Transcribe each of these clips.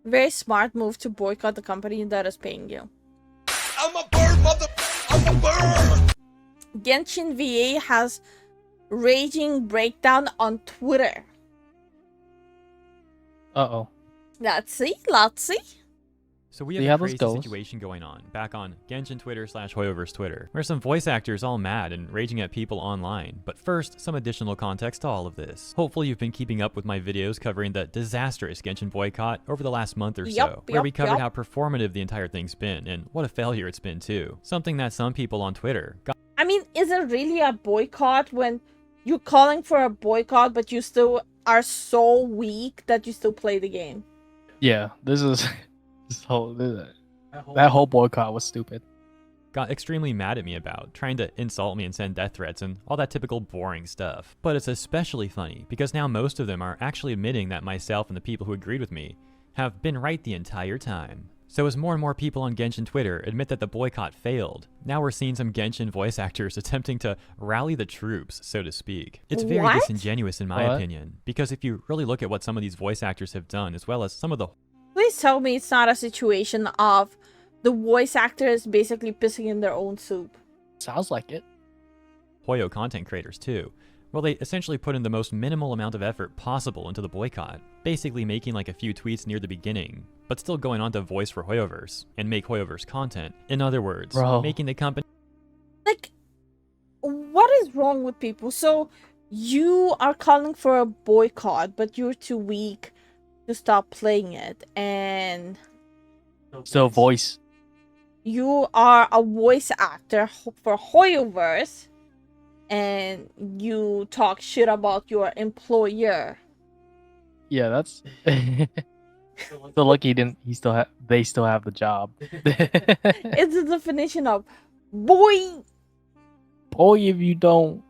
Very smart move to boycott the company that is paying you. I'm a bird, mother. I'm a bird. Genshin VA has raging breakdown on Twitter. Uh-oh. Let's see. So we have See a how this crazy goes. situation going on back on Genshin Twitter / Hoyoverse Twitter, where some voice actors all mad and raging at people online. But first, some additional context to all of this. Hopefully you've been keeping up with my videos covering the disastrous Genshin boycott over the last month or so, where we covered how performative the entire thing's been, and what a failure it's been too. Something that some people on Twitter got. I mean, is it really a boycott when you're calling for a boycott, but you still are so weak that you still play the game? Yeah, that whole boycott was stupid. Got extremely mad at me about, trying to insult me and send death threats and all that typical boring stuff. But it's especially funny because now most of them are actually admitting that myself and the people who agreed with me have been right the entire time. So as more and more people on Genshin Twitter admit that the boycott failed, now we're seeing some Genshin voice actors attempting to rally the troops, so to speak. It's very disingenuous in my opinion, because if you really look at what some of these voice actors have done, as well as some of the... Please tell me it's not a situation of the voice actors basically pissing in their own soup. Sounds like it. Hoyo content creators too. Well, they essentially put in the most minimal amount of effort possible into the boycott, basically making like a few tweets near the beginning, but still going on to voice for Hoyoverse and make Hoyoverse content. In other words, making the company... Like, what is wrong with people? So, you are calling for a boycott, but you're too weak to stop playing it, and... So voice. You are a voice actor for Hoyoverse, and you talk shit about your employer. Yeah, that's... So lucky they still have the job. It's the definition of boy. Boy, if you don't.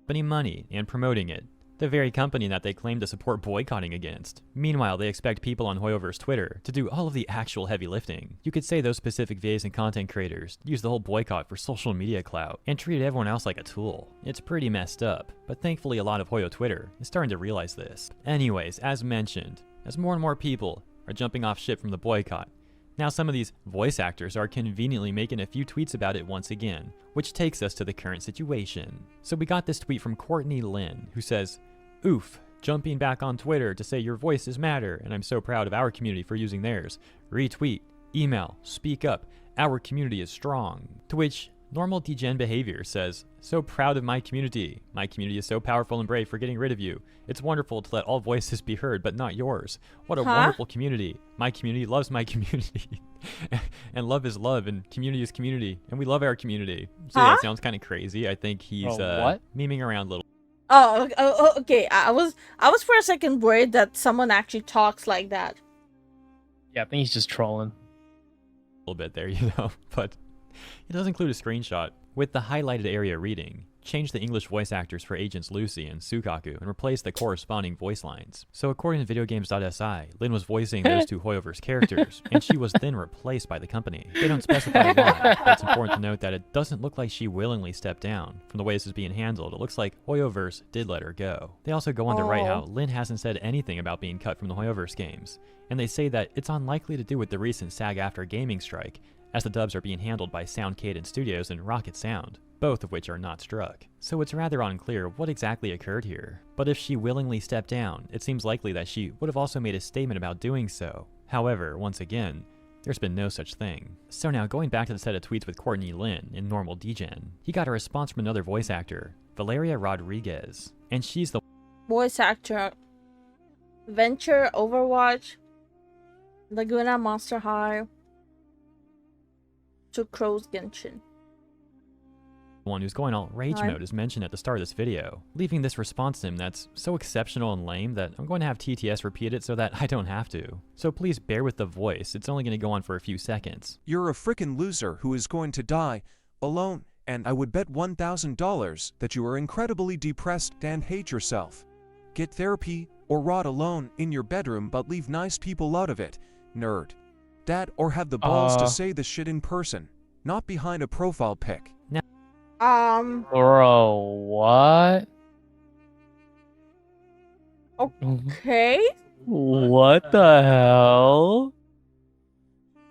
money and promoting it. The very company that they claim to support boycotting against. Meanwhile, they expect people on Hoyoverse Twitter to do all of the actual heavy lifting. You could say those specific VAs and content creators use the whole boycott for social media clout and treat everyone else like a tool. It's pretty messed up, but thankfully a lot of Hoyo Twitter is starting to realize this. Anyways, as mentioned, as more and more people are jumping off ship from the boycott, now some of these voice actors are conveniently making a few tweets about it once again, which takes us to the current situation. So we got this tweet from Courtney Lynn, who says, "Oof, jumping back on Twitter to say your voices matter, and I'm so proud of our community for using theirs. Retweet, email, speak up, our community is strong." To which normal degen behavior says, "So proud of my community. My community is so powerful and brave for getting rid of you. It's wonderful to let all voices be heard, but not yours. What a wonderful community. My community loves my community." And love is love, and community is community, and we love our community. So yeah, it sounds kind of crazy. I think he's memeing around a little. Oh, okay. I was for a second worried that someone actually talks like that. Yeah, I think he's just trolling. A little bit there, you know, but it does include a screenshot with the highlighted area reading. Change the English voice actors for agents Lucy and Sukaku and replace the corresponding voice lines. So according to videogames.si, Lynn was voicing those two Hoyoverse characters, and she was then replaced by the company. They don't specify why, but it's important to note that it doesn't look like she willingly stepped down. From the way this is being handled, it looks like Hoyoverse did let her go. They also go on to write how Lynn hasn't said anything about being cut from the Hoyoverse games, and they say that it's unlikely to do with the recent SAG-AFTRA gaming strike, as the dubs are being handled by Sound Cadence Studios and Rocket Sound, both of which are not struck. So it's rather unclear what exactly occurred here. But if she willingly stepped down, it seems likely that she would have also made a statement about doing so. However, once again, there's been no such thing. So now going back to the set of tweets with Courtney Lynn in normal degen, he got a response from another voice actor, Valeria Rodriguez, and she's the voice actor. Venture, Overwatch, Laguna Monster High, to Crow's Genshin. one who's going all rage mode as mentioned at the start of this video, leaving this response to him that's so exceptional and lame that I'm going to have TTS repeat it so that I don't have to. So please bear with the voice, it's only going to go on for a few seconds. "You're a frickin' loser who is going to die alone, and I would bet $1,000 that you are incredibly depressed and hate yourself. Get therapy or rot alone in your bedroom, but leave nice people out of it, nerd. Dad, or have the balls to say the shit in person, not behind a profile pic." Bro, what? Okay. What the hell?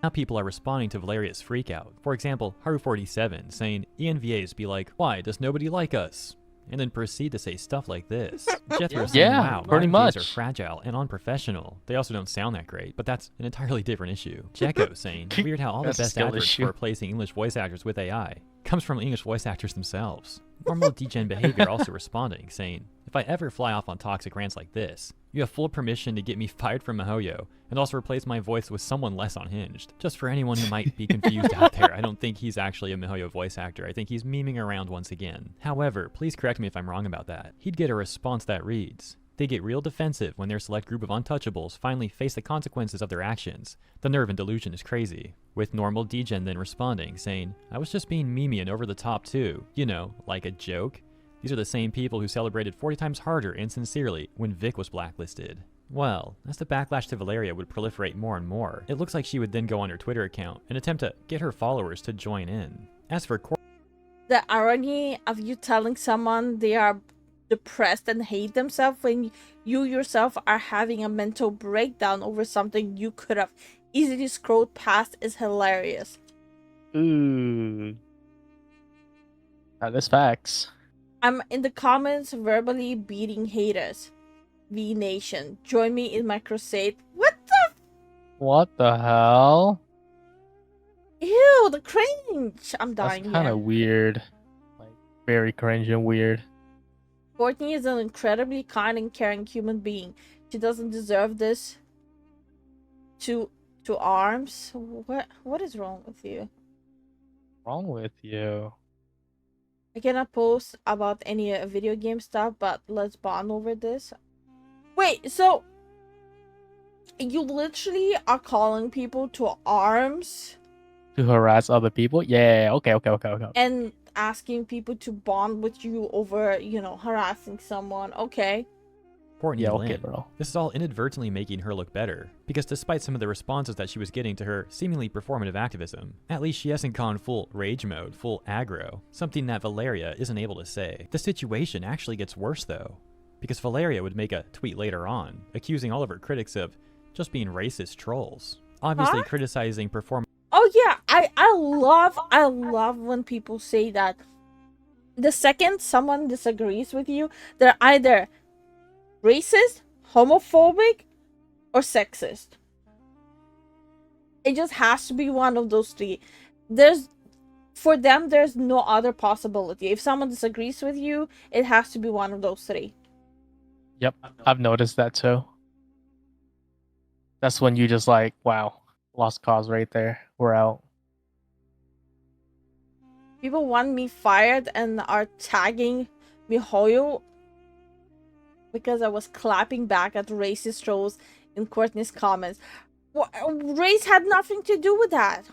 Now people are responding to Valeria's freakout. For example, Haru47 saying ENVAs be like, why does nobody like us? And then proceed to say stuff like this. Jethro saying, Yeah, wow, pretty modern gays much. are fragile and unprofessional. They also don't sound that great, but that's an entirely different issue. Jekko saying, weird how all the That's a best skill adverts issue. for replacing English voice actors with AI comes from English voice actors themselves. Normal degen behavior also responding, saying, if I ever fly off on toxic rants like this, you have full permission to get me fired from MiHoYo and also replace my voice with someone less unhinged. Just for anyone who might be confused out there, I don't think he's actually a MiHoYo voice actor. I think he's memeing around once again. However, please correct me if I'm wrong about that. He'd get a response that reads, they get real defensive when their select group of untouchables finally face the consequences of their actions. The nerve and delusion is crazy. With normal degen then responding, saying, I was just being memey and over the top too. You know, like a joke. These are the same people who celebrated 40 times harder and sincerely when Vic was blacklisted. Well, as the backlash to Valeria would proliferate more and more, it looks like she would then go on her Twitter account and attempt to get her followers to join in. As for The irony of you telling someone they are depressed and hate themselves when you yourself are having a mental breakdown over something you could have easily scrolled past is hilarious. Ooh. That is facts. I'm in the comments verbally beating haters. V Nation, join me in my crusade. What the? What the hell? Ew, the cringe. I'm That's dying kind here. of weird. Like, very cringe and weird. Courtney is an incredibly kind and caring human being. She doesn't deserve this. To arms. What is wrong with you? Wrong with you? I cannot post about any video game stuff, but let's bond over this. Wait, so you literally are calling people to arms To harass other people? Yeah, okay. and asking people to bond with you over, harassing someone. Okay. Courtney Yeah, and okay, Lynn. bro. This is all inadvertently making her look better, because despite some of the responses that she was getting to her seemingly performative activism, at least she hasn't gone full rage mode, full aggro, something that Valeria isn't able to say. The situation actually gets worse though, because Valeria would make a tweet later on, accusing all of her critics of just being racist trolls, obviously Huh? criticizing performance. Oh yeah, I love when people say that. The second someone disagrees with you, they're either racist, homophobic, or sexist. It just has to be one of those three. For them, there's no other possibility. If someone disagrees with you, it has to be one of those three. Yep, I've noticed that too. That's when you just like, wow, lost cause right there. We're out. People want me fired and are tagging MiHoYo because I was clapping back at racist trolls in Courtney's comments. Race had nothing to do with that.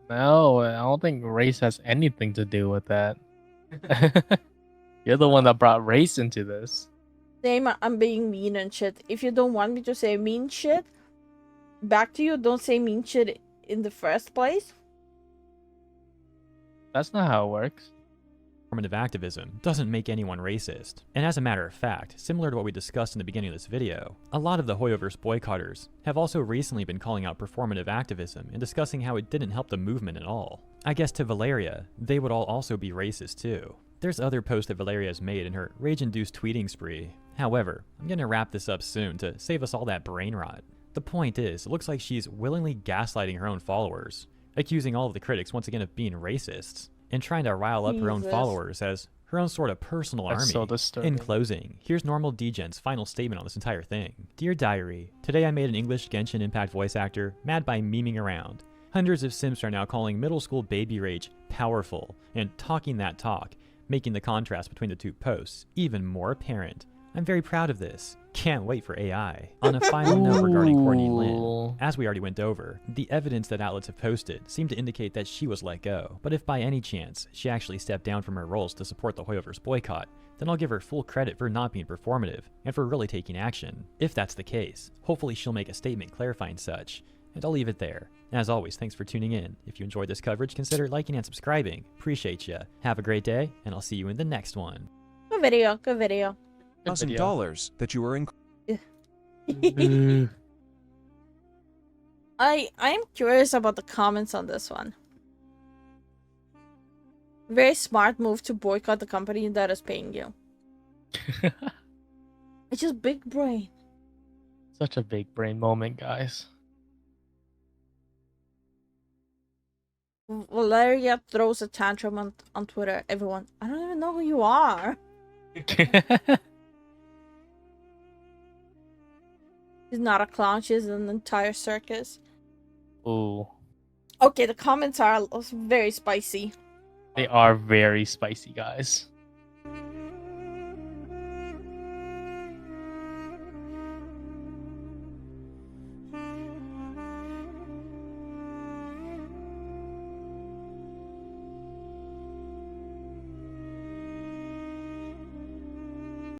No, I don't think race has anything to do with that. You're the one that brought race into this. Same, I'm being mean and shit. If you don't want me to say mean shit back to you, don't say mean shit in the first place. That's not how it works. Performative activism doesn't make anyone racist. And as a matter of fact, similar to what we discussed in the beginning of this video, a lot of the Hoyoverse boycotters have also recently been calling out performative activism and discussing how it didn't help the movement at all. I guess to Valeria, they would all also be racist too. There's other posts that Valeria has made in her rage-induced tweeting spree. However, I'm gonna wrap this up soon to save us all that brain rot. The point is, it looks like she's willingly gaslighting her own followers, accusing all of the critics once again of being racists, and trying to rile up her own Jesus. followers as her own sort of personal That's army. so disturbing. In closing, here's Normal Degen's final statement on this entire thing. Dear Diary, today I made an English Genshin Impact voice actor mad by memeing around. Hundreds of simps are now calling middle school baby rage powerful and talking that talk, making the contrast between the two posts even more apparent. I'm very proud of this. Can't wait for AI. On a final note regarding Courtney and Lynn, Ooh. as we already went over, the evidence that outlets have posted seemed to indicate that she was let go. But if by any chance she actually stepped down from her roles to support the Hoyoverse boycott, then I'll give her full credit for not being performative and for really taking action. If that's the case, hopefully she'll make a statement clarifying such. And I'll leave it there. As always, thanks for tuning in. If you enjoyed this coverage, consider liking and subscribing. Appreciate ya. Have a great day, and I'll see you in the next one. Good video. Good video. Good video. $1,000 that you were I'm curious about the comments on this one. Very smart move to boycott the company that is paying you. It's just big brain. Such a big brain moment, guys. Valeria throws a tantrum on Twitter. Everyone, I don't even know who you are. She's not a clown. She's an entire circus. Ooh, Okay, the comments are very spicy. they are very spicy, guys.